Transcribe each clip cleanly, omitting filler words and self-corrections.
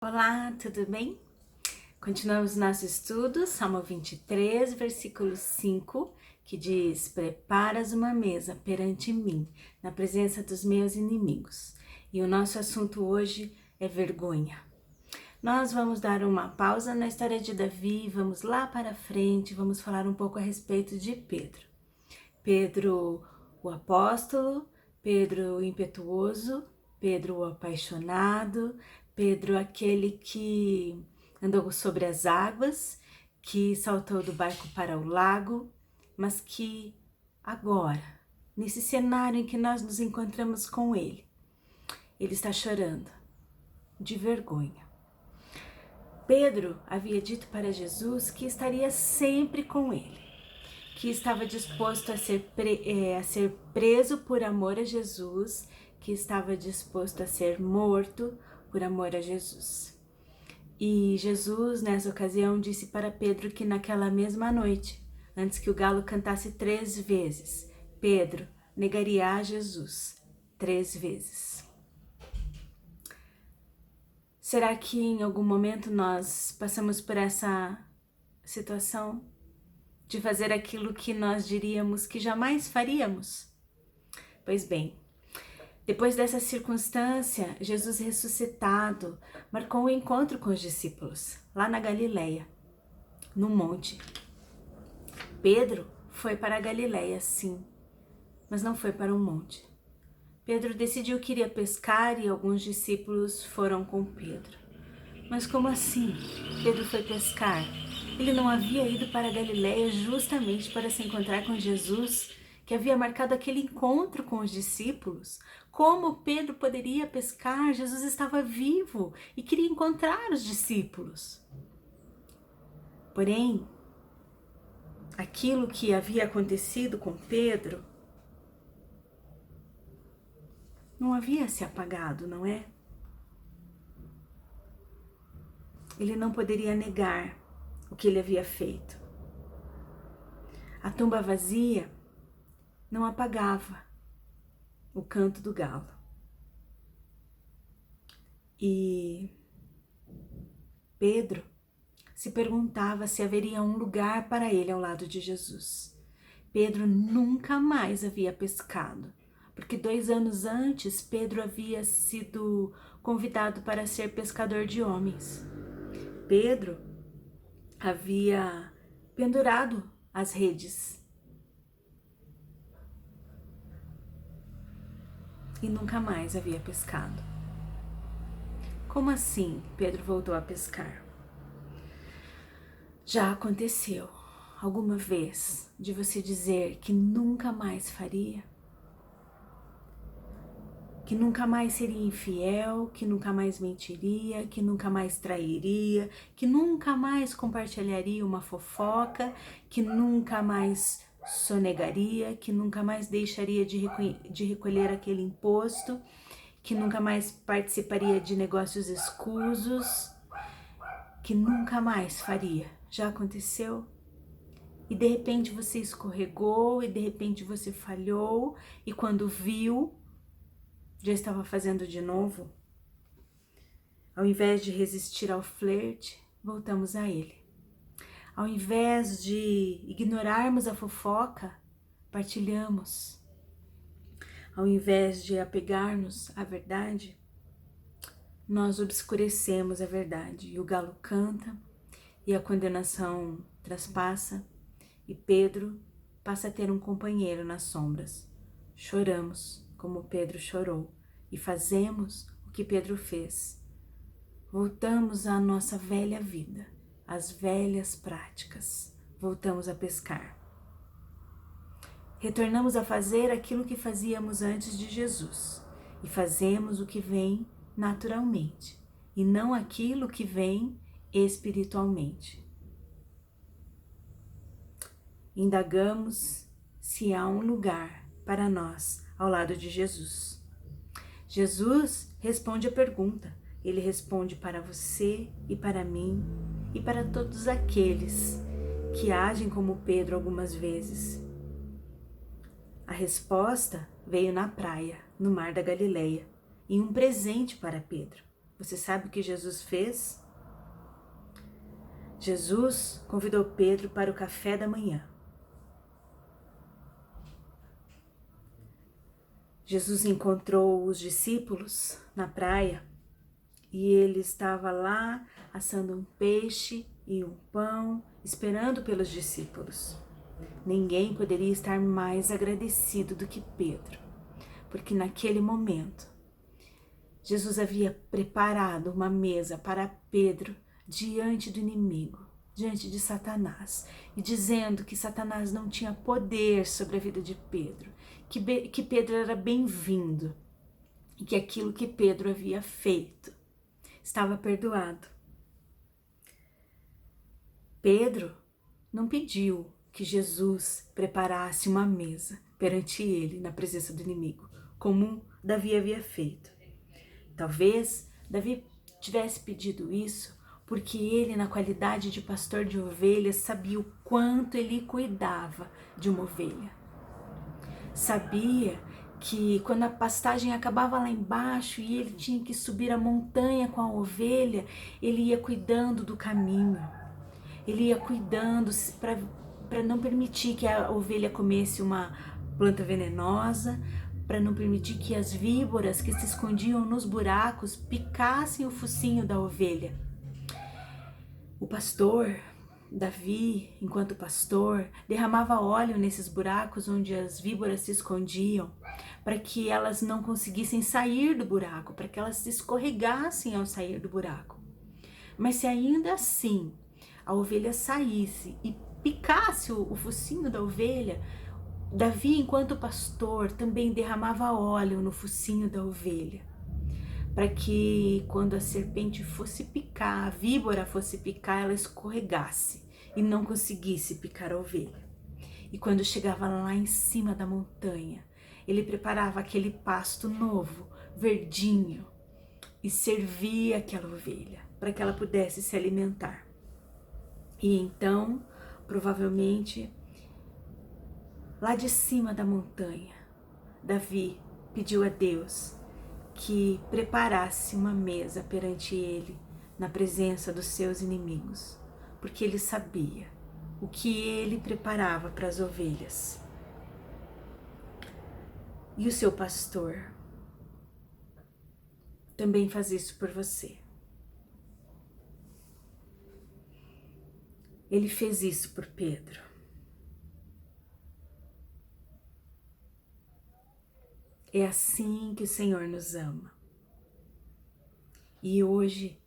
Olá, tudo bem? Continuamos nosso estudo, Salmo 23, versículo 5, que diz: Preparas uma mesa perante mim, na presença dos meus inimigos. E o nosso assunto hoje é vergonha. Nós vamos dar uma pausa na história de Davi, vamos lá para frente, vamos falar um pouco a respeito de Pedro. Pedro, o apóstolo, Pedro o impetuoso, Pedro o apaixonado, Pedro aquele que andou sobre as águas, que saltou do barco para o lago, mas que agora, nesse cenário em que nós nos encontramos com ele está chorando de vergonha. Pedro havia dito para Jesus que estaria sempre com ele, que estava disposto a ser preso por amor a Jesus, que estava disposto a ser morto por amor a Jesus. E Jesus, nessa ocasião, disse para Pedro que naquela mesma noite, antes que o galo cantasse 3 vezes, Pedro negaria a Jesus 3 vezes. Será que em algum momento nós passamos por essa situação de fazer aquilo que nós diríamos que jamais faríamos? Pois bem, depois dessa circunstância, Jesus ressuscitado marcou um encontro com os discípulos, lá na Galileia, no monte. Pedro foi para a Galileia, sim, mas não foi para o monte. Pedro decidiu que iria pescar e alguns discípulos foram com Pedro. Mas como assim? Pedro foi pescar? Ele não havia ido para a Galileia justamente para se encontrar com Jesus, que havia marcado aquele encontro com os discípulos? Como Pedro poderia pescar? Jesus estava vivo e queria encontrar os discípulos. Porém, aquilo que havia acontecido com Pedro não havia se apagado, não é? Ele não poderia negar o que ele havia feito. A tumba vazia não apagava o canto do galo. E Pedro se perguntava se haveria um lugar para ele ao lado de Jesus. Pedro nunca mais havia pescado, porque 2 anos antes Pedro havia sido convidado para ser pescador de homens. Pedro havia pendurado as redes e nunca mais havia pescado. Como assim Pedro voltou a pescar? Já aconteceu alguma vez de você dizer que nunca mais faria? Que nunca mais seria infiel, que nunca mais mentiria, que nunca mais trairia, que nunca mais compartilharia uma fofoca, que nunca mais sonegaria, que nunca mais deixaria de recolher aquele imposto, que nunca mais participaria de negócios escusos, que nunca mais faria. Já aconteceu? E de repente você escorregou, e de repente você falhou, e quando viu, já estava fazendo de novo? Ao invés de resistir ao flerte, voltamos a ele. Ao invés de ignorarmos a fofoca, partilhamos. Ao invés de apegar-nos à verdade, nós obscurecemos a verdade. E o galo canta, e a condenação traspassa, e Pedro passa a ter um companheiro nas sombras. Choramos como Pedro chorou e fazemos o que Pedro fez. Voltamos à nossa velha vida, às velhas práticas. Voltamos a pescar. Retornamos a fazer aquilo que fazíamos antes de Jesus e fazemos o que vem naturalmente e não aquilo que vem espiritualmente. Indagamos se há um lugar para nós ao lado de Jesus. Jesus responde a pergunta. Ele responde para você e para mim e para todos aqueles que agem como Pedro algumas vezes. A resposta veio na praia, no mar da Galileia, em um presente para Pedro. Você sabe o que Jesus fez? Jesus convidou Pedro para o café da manhã. Jesus encontrou os discípulos na praia e ele estava lá assando um peixe e um pão, esperando pelos discípulos. Ninguém poderia estar mais agradecido do que Pedro, porque naquele momento Jesus havia preparado uma mesa para Pedro diante do inimigo, diante de Satanás, e dizendo que Satanás não tinha poder sobre a vida de Pedro, que Pedro era bem-vindo e que aquilo que Pedro havia feito estava perdoado. Pedro não pediu que Jesus preparasse uma mesa perante ele na presença do inimigo, como Davi havia feito. Talvez Davi tivesse pedido isso porque ele, na qualidade de pastor de ovelhas, sabia o quanto ele cuidava de uma ovelha. Sabia que quando a pastagem acabava lá embaixo e ele tinha que subir a montanha com a ovelha, ele ia cuidando do caminho. Ele ia cuidando para não permitir que a ovelha comesse uma planta venenosa, para não permitir que as víboras que se escondiam nos buracos picassem o focinho da ovelha. O pastor, Davi, enquanto pastor, derramava óleo nesses buracos onde as víboras se escondiam, para que elas não conseguissem sair do buraco, para que elas se escorregassem ao sair do buraco. Mas se ainda assim a ovelha saísse e picasse o focinho da ovelha, Davi, enquanto pastor, também derramava óleo no focinho da ovelha, para que quando a serpente fosse picar, a víbora fosse picar, ela escorregasse e não conseguisse picar a ovelha. E quando chegava lá em cima da montanha, ele preparava aquele pasto novo, verdinho, e servia aquela ovelha para que ela pudesse se alimentar. E então, provavelmente, lá de cima da montanha, Davi pediu a Deus que preparasse uma mesa perante ele, na presença dos seus inimigos, porque ele sabia o que ele preparava para as ovelhas. E o seu pastor também faz isso por você. Ele fez isso por Pedro. É assim que o Senhor nos ama. E hoje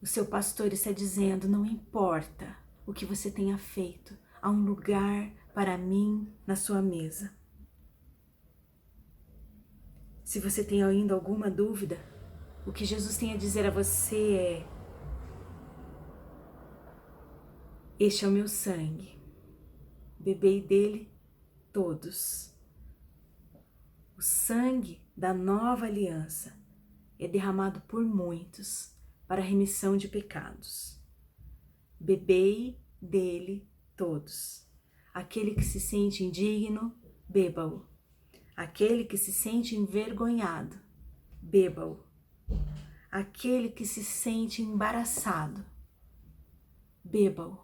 o seu pastor está dizendo: não importa o que você tenha feito, há um lugar para mim na sua mesa. Se você tem ainda alguma dúvida, o que Jesus tem a dizer a você é: este é o meu sangue, bebei dele todos. O sangue da nova aliança é derramado por muitos para a remissão de pecados. Bebei dele todos. Aquele que se sente indigno, beba-o. Aquele que se sente envergonhado, beba-o. Aquele que se sente embaraçado, beba-o.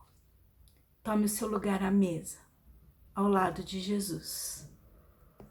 Tome o seu lugar à mesa, ao lado de Jesus.